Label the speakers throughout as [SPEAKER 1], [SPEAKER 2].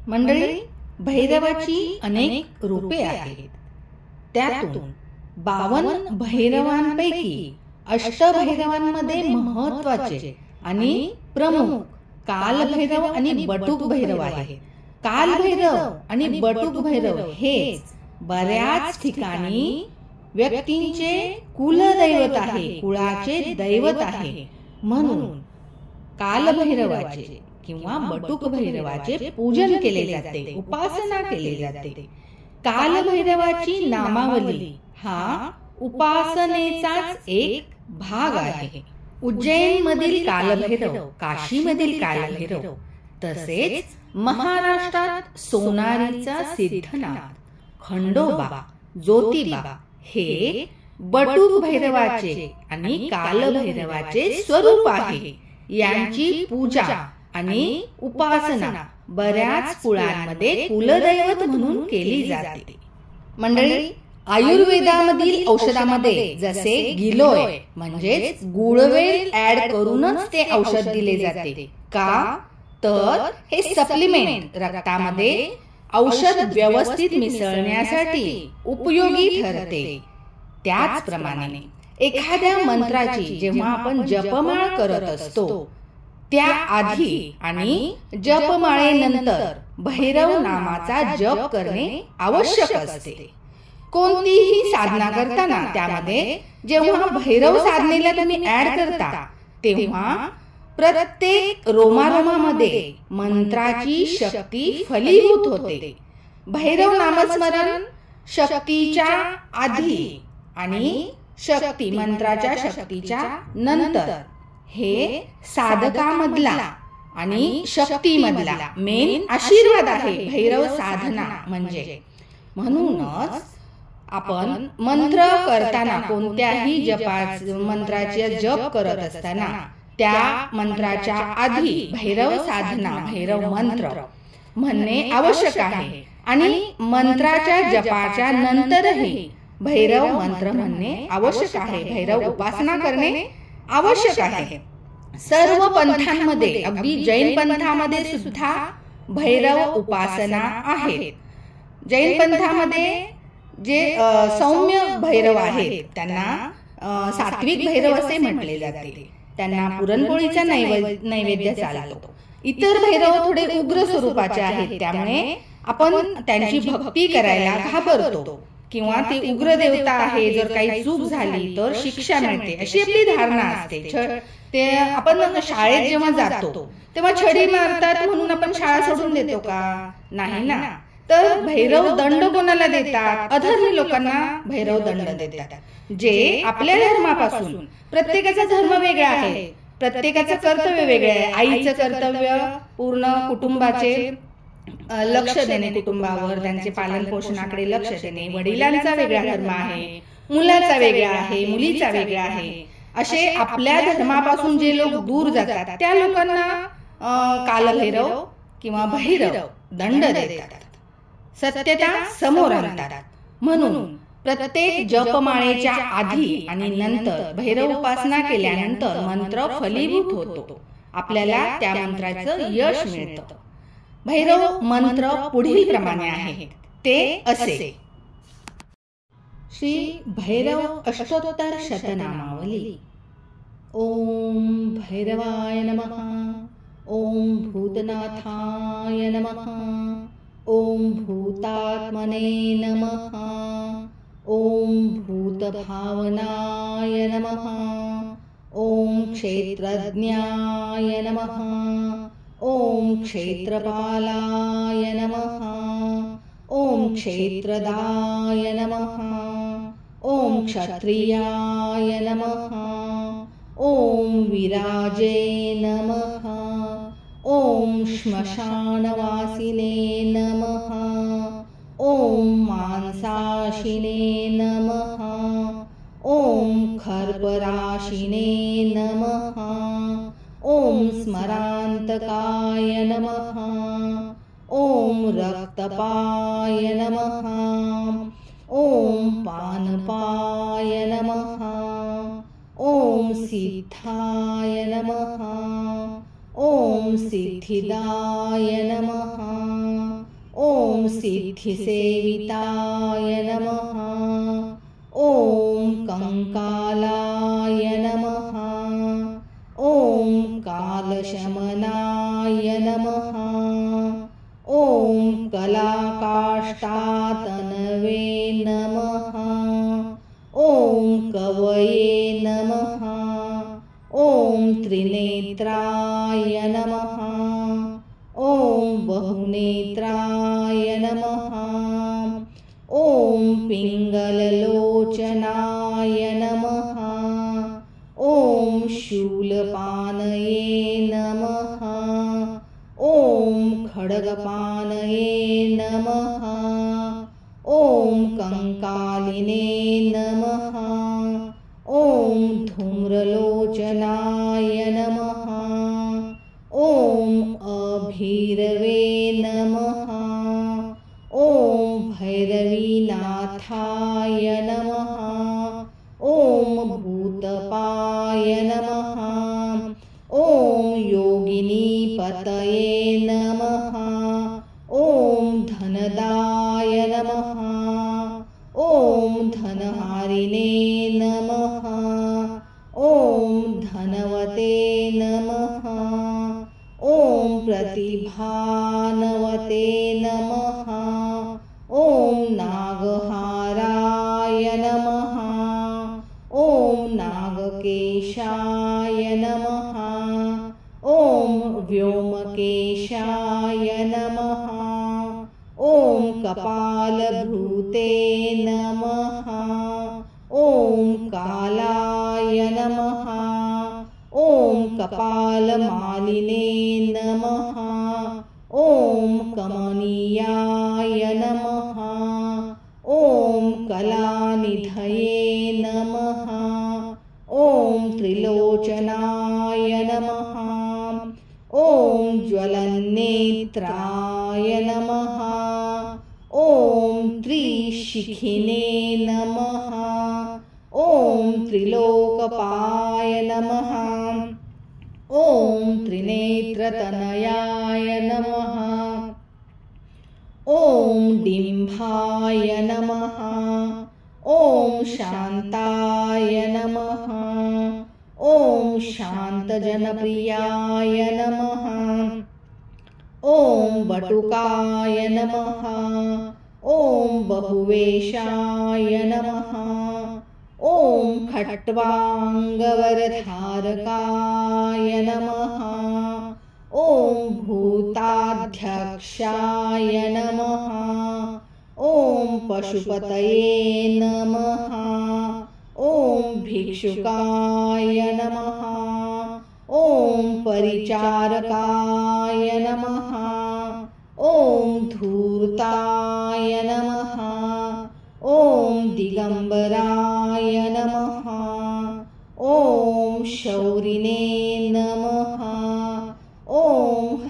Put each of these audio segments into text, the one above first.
[SPEAKER 1] मंडळी, भैरवाची अनेक रूपे आहेत. त्यातून 52 भैरवांपैकी अष्टभैरवांमध्ये महत्वाचे आणि प्रमुख कालभैरव आणि बटुक भैरव आहेत. कालभैरव आणि बटुक भैरव हेच बऱ्याच ठिकाणी व्यक्तींचे कुलदैवत आहे, कुळाचे दैवत आहे. म्हणून कालभैरवाचे किंवा बटुक भैरवाचे पूजन केले जाते, उपासना केली जाते. कालभैरवाची नामावली हा उपासनेचाच एक भाग आहे. उज्जैन मधील कालभैरव, काशी मधील कालभैरव, तसेच महाराष्ट्रात सोनारीचा सिद्धनाथ, खंडोबा, ज्योतिबा हे बटुक भैरवाचे आणि कालभैरवाचे स्वरूप आहे. यांची पूजा आणि उपासना बऱ्याच कुळांमध्ये कुलदैवत म्हणून केली जाते. मंडळी, आयुर्वेदामधील औषधामध्ये जसे गिलोय म्हणजेच गुळवेल ऍड करूनच ते औषध दिले जाते. का तर हे सप्लिमेंट रक्तामध्ये औषध व्यवस्थित मिसळण्यासाठी उपयोगी ठरते. त्याचप्रमाणे एखाद्या मंत्राची जेव्हा आपण जपमाळ करत असतो त्या आधी आणि जपमाळेनंतर भैरव नामाचा जप करणे आवश्यक असते. कोणतीही साधना करताना त्यामध्ये जेव्हा भैरव साधनेला तुम्ही ऍड करता तेव्हा प्रत्येक रोमारोमामध्ये मंत्राची शक्ती फलीभूत होते. भैरव नामस्मरण शक्तीच्या आधी आणि शक्ती मंत्राच्या शक्तीच्या नंतर हे साधकामधला आणि शक्तीमधला मेन आशीर्वाद आहे भैरव साधना म्हणजे. म्हणूनच आपण मंत्र करताना कोणत्याही मंत्राचे जप करत असताना त्या मंत्राच्या आधी भैरव साधना, भैरव मंत्र म्हणणे आवश्यक आहे आणि मंत्राच्या जपाच्या नंतरही भैरव मंत्र म्हणणे आवश्यक आहे. भैरव उपासना करणे आवश्यक आहे. सर्व पंथांमध्ये, अगदी जैन पंथामध्ये सुद्धा भैरव उपासना आहे. जैन पंथामध्ये जे सौम्य भैरव आहेत त्यांना सात्विक भैरव असे म्हटले जाते. त्यांना पुरणपोळीचा नैवेद्य चालतो. इतर भैरव थोडे उग्र स्वरूपाचे आहेत, त्यामुळे आपण त्यांची भक्ती करायला घाबरतो किंवा ती उग्र देवता आहे, जर काही चूक झाली तर शिक्षा मिळते अशी आपली धारणा असते. ते आपण शाळेत जेव्हा जातो तेव्हा छडी मारतात म्हणून आपण शाळा सोडून देतो का? नाही ना. तर भैरव दंड कोणाला देतात? अधर्मी लोकांना भैरव दंड देतात. जे आपल्या धर्मापासून, प्रत्येकाचा धर्म वेगळा आहे, प्रत्येकाचं कर्तव्य वेगळे आहे. आईचं कर्तव्य पूर्ण कुटुंबाचे लक्ष देणे, कुटुंबावर त्यांचे पालन पोषणाकडे लक्ष देणे. वडिलांचा वेगळा धर्म आहे, मुलाचा वेगळा आहे, मुलीचा वेगळा आहे. असे आपल्या धर्मापासून जे लोक दूर जातात त्या लोकांना कालभैरव किंवा भैरव दंड देतात, सत्यता समोर आणतात. म्हणून प्रत्येक जपमाळेच्या आधी आणि नंतर भैरव उपासना केल्यानंतर मंत्र फलीभूत होतो. आपल्याला त्या मंत्राचं यश मिळतं. भैरव मंत्र पुढील प्रमाणे आहे ते असे: श्री भैरव अष्टोत्तर शतनामावली. ओम भैरवाय नमः. ओम भूतनाथाय नमः. ओम भूतात्मने नमः. ओम भूतभावनाय नमः. ओम क्षेत्रज्ञाय नमः. ओम क्षेत्रपालाय नमः. ओम क्षेत्रदाय नमः. ओम क्षत्रियाय नमः. ओम विराजे नमः. ओम श्मशानवासिने नमः. ओम मांसाशिने नमः. ओम खर्पराशिने नमः. ओम स्मरांतकाय नमः. ओम रक्तपाय नमः. ओम पानपाय नमः. ओम सिद्धाय नमः. ओम सिद्धिदाय नमः. सिद्धिसेविताय नमः। ॐ कंकालाय नमः। ॐ कालशमनाय नमः। ॐ कलाकाष्ठातनवे नमः। ॐ कवये नमः। ॐ त्रिनेत्राय नमः। ॐ बहुनेत्राय नमः। ॐ पिङ्गललोचनाय नमः। ॐ शूलपानये नमः। ॐ खड्गपानये नमः। ॐ कंकालिने नमः। ॐ धूम्रलोचनाय नमः। ॐ अभीरवे नमः। ॐ भैरवीनाथाय नमः। ॐ भूतपाय नमः। ॐ योगिनीपतये नमः। ॐ धनदाय नमः। ॐ धनहारिणे नमः। ॐ धनवते नमः। ॐ प्रतिभानवते नमः। ॐ नागहाराय नमः। ॐ नागकेशाय नमः। ॐ व्योमकेशाय नमः। ॐ कपालभूते नमः। ॐ कालाय नमः। ॐ कपालमालिने नमः। ॐ कमनीयाय नमः। ॐ कलानिधये नमः। ॐ त्रिलोचनाय नमः। ॐ ज्वलन्नेत्राय नमः। ॐ त्रिशिखिने नमः। ॐ त्रिलोकपाय नमः। ॐ त्रिनेत्रतनयाय नमः। ॐ डिम्भाय नमः। ॐ शान्ताय नमः। ॐ शान्तजनप्रियाय नमः। ॐ वटुकाय नमः। ॐ बहुवेशाय नमः। ॐ खट्वाङ्गवरधारकाय नमः। ॐ भूताध्यक्षाय नमः। ॐ पशुपतये नमः। ॐ भिक्षुकाय नमः। ॐ परिचारकाय नमः। ॐ धूर्ताय नमः। ॐ दिगम्बराय नमः। ॐ शौरिणे नमः। ॐ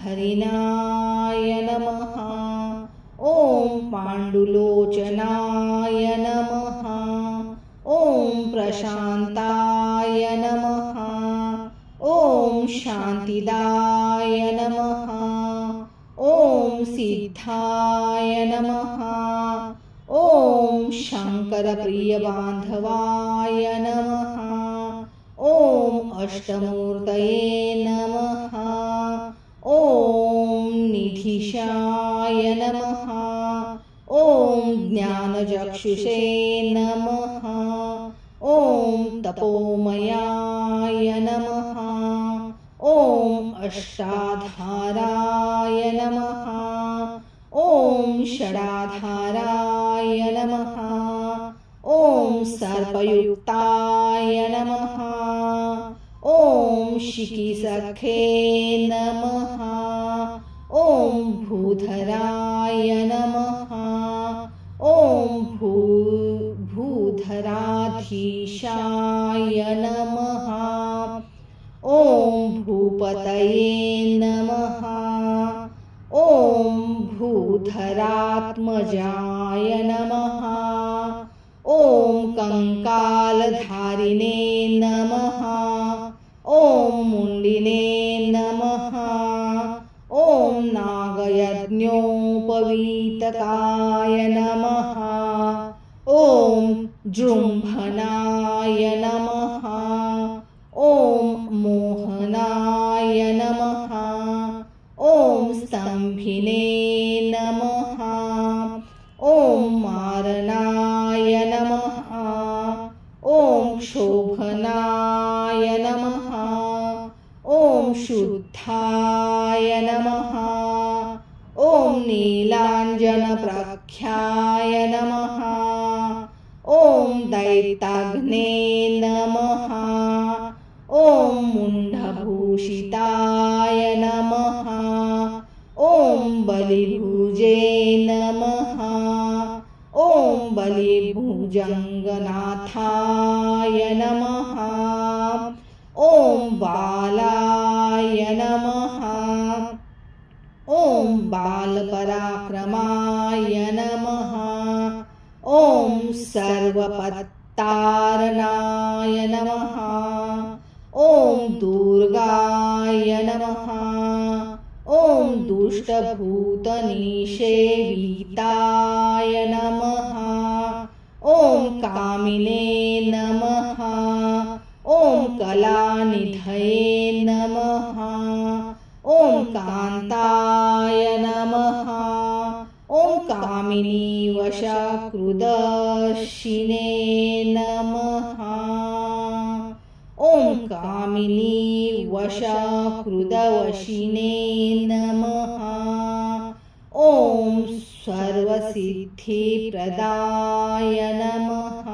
[SPEAKER 1] हरिणाय नमः। ॐ पाण्डुलोचनाय नमः। ॐ प्रशान्ताय नमः। ॐ शान्तिदाय नमः। ॐ सिद्धाय नमः। ॐ शङ्करप्रियबान्धवाय नमः। ॐ अष्टमूर्तये नमः। ॐ निधिशाय नमः। ॐ ज्ञानचक्षुषे नमः। ॐ तपोमयाय नमः। ॐ अष्टाधाराय नमः। ॐ षडाधाराय नमः। ॐ सर्पयुक्ताय नमः। ॐ शिखिसखे नमः। ॐ भूधराय नमः। ॐ भूधराधीशाय नमः। ॐ भूपतये नमः। ॐ भूधरात्मजाय नमः। ॐ कंकालधारिणे नमः। ॐ मुण्डिने नमः। ॐ नागयज्ञो ज्ञानोपवीतकाय नमः। ॐ जृम्भनाय नमः। ॐ मोहनाय नमः। ॐ स्तम्भिने नमः। ॐ मारणाय नमः। ॐ शोभनाय नमः। ॐ शुद्धाय नमः। ॐ नीलाञ्जनप्रख्याय नमः। ॐ दैत्याग्ने नमः। ॐ मुण्डभूषिताय नमः। ॐ बलिभुजे नमः। ॐ बलिभुजङ्गनाथाय नमः। ॐ बालाय नमः। ॐ बालपराक्रमाय नमः। ॐ सर्वपत्तारणाय नमः। ॐ दुर्गाय नमः। ॐ दुष्टभूतनिषेविताय नमः। ॐ कामिने नमः। ॐ कलानिधये नमः। ॐ कान्ताय नमः। ॐ कामिनी वशकृदर्शिने नमः। ॐ कामिनी वशकृदवशिने नमः। ॐ सर्वसिद्धिप्रदाय नमः।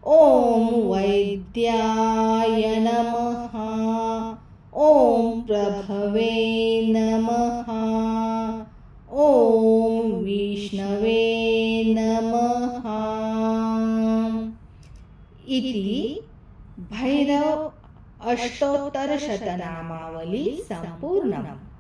[SPEAKER 1] ॐ वैद्याय नमः। ॐ प्रभवे नमः। ॐ विष्णवे नमः। इति भैरव अष्टोत्तरशतनामावली सम्पूर्णम्।